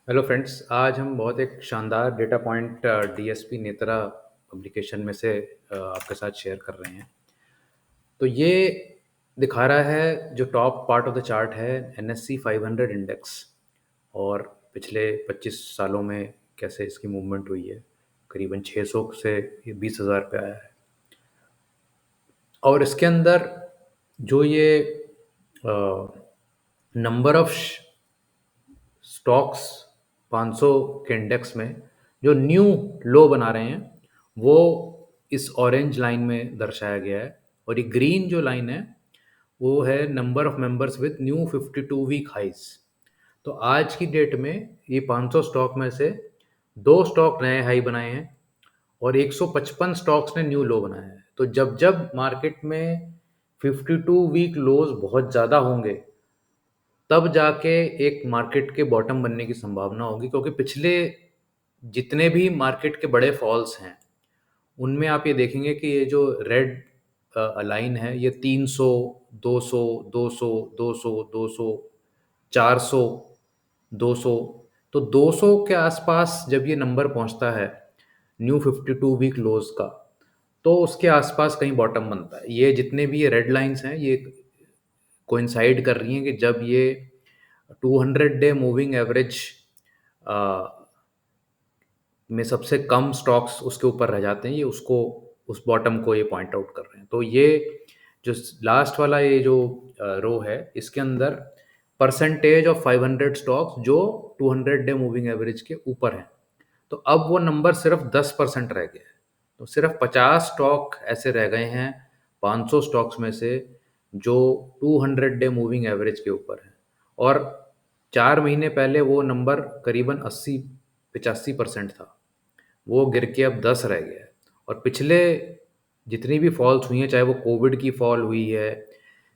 Hello friends, आज हम बहुत एक शानदार data point DSP Netra publication में से आपके साथ शेयर कर रहे हैं। तो ये दिखा रहा है जो top part of the chart है एनएससी 500 इंडेक्स, और पिछले 25 सालों में कैसे इसकी मूवमेंट हुई है। करीबन 600 से ये 20,000 पे आया है। और इसके अंदर जो ये नंबर ऑफ स्टॉक्स 500 के इंडेक्स में जो न्यू लो बना रहे हैं, वो इस ऑरेंज लाइन में दर्शाया गया है। और ये ग्रीन जो लाइन है वो है number of members with new 52 week highs. तो आज की डेट में ये 500 स्टॉक में से दो स्टॉक नए हाई बनाए हैं और 155 स्टॉक्स ने न्यू लो बनाया है। तो जब जब मार्केट में 52 वीक लोज बहुत ज़्यादा होंगे, तब जाके एक मार्केट के बॉटम बनने की संभावना होगी, क्योंकि पिछले जितने भी मार्केट के बड़े फॉल्स हैं उनमें आप ये देखेंगे कि ये जो रेड लाइन है ये 300, 200, 200, 200, 200, 400, 200, तो 200 के आसपास जब ये नंबर पहुंचता है न्यू 52 वीक लोज का, तो उसके आसपास कहीं बॉटम बनता है। ये जितने भी ये रेड लाइंस हैं ये कोइंसाइड कर रही हैं कि जब ये 200 डे मूविंग एवरेज में सबसे कम स्टॉक्स उसके ऊपर रह जाते हैं, ये उसको उस बॉटम को ये पॉइंट आउट कर रहे हैं। तो ये जो लास्ट वाला ये जो रो है इसके अंदर परसेंटेज ऑफ 500 स्टॉक्स जो 200 डे मूविंग एवरेज के ऊपर हैं, तो अब वो नंबर सिर्फ 10% रह गया है। तो सिर्फ 50 स्टॉक ऐसे रह गए हैं 500 स्टॉक्स में से जो 200 डे मूविंग एवरेज के ऊपर हैं। और 4 महीने पहले वो नंबर करीबन 80-85% था, वो गिर के अब 10 रह गया है। और पिछले जितनी भी फॉल्स हुई हैं, चाहे वो कोविड की फॉल हुई है,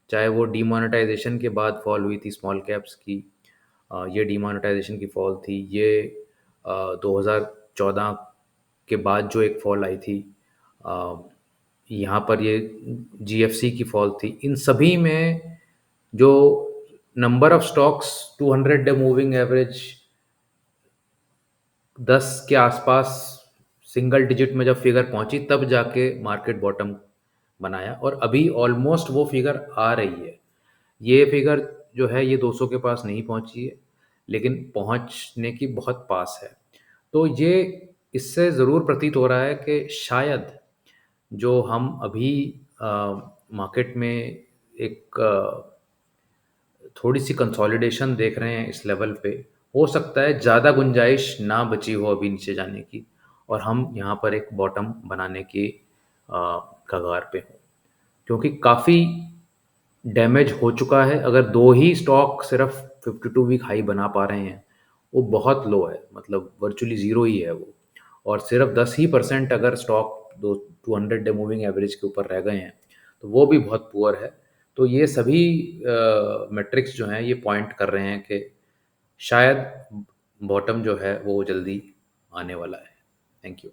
चाहे वो डीमोनेटाइजेशन के बाद फॉल हुई थी स्मॉल कैप्स की, ये डीमोनेटाइजेशन की फॉल थी, ये 2014 के बाद जो एक फॉल आई थी, अ, यहाँ पर ये जीएफसी की फॉल थी, इन सभी में जो number of stocks 200 day moving average 10 के आसपास सिंगल डिजिट में जब फिगर पहुंची, तब जाके मार्केट बॉटम बनाया, और अभी ऑलमोस्ट वो फिगर आ रही है। ये फिगर जो है ये 200 के पास नहीं पहुंची है, लेकिन पहुंचने की बहुत पास है। तो ये इससे ज़रूर प्रतीत हो रहा है कि शायद जो हम अभी मार्केट में एक थोड़ी सी कंसोलिडेशन देख रहे हैं इस लेवल पे, हो सकता है ज़्यादा गुंजाइश ना बची हो अभी नीचे जाने की, और हम यहाँ पर एक बॉटम बनाने की कगार पे हों, क्योंकि काफ़ी डैमेज हो चुका है। अगर दो ही स्टॉक सिर्फ 52 वीक हाई बना पा रहे हैं, वो बहुत लो है, मतलब वर्चुअली ज़ीरो ही है वो। और सिर्फ 10% अगर स्टॉक दो 200 डे मूविंग एवरेज के ऊपर रह गए हैं, तो वो भी बहुत पुअर है। तो ये सभी मेट्रिक्स जो हैं ये पॉइंट कर रहे हैं कि शायद बॉटम जो है वो जल्दी आने वाला है। Thank you.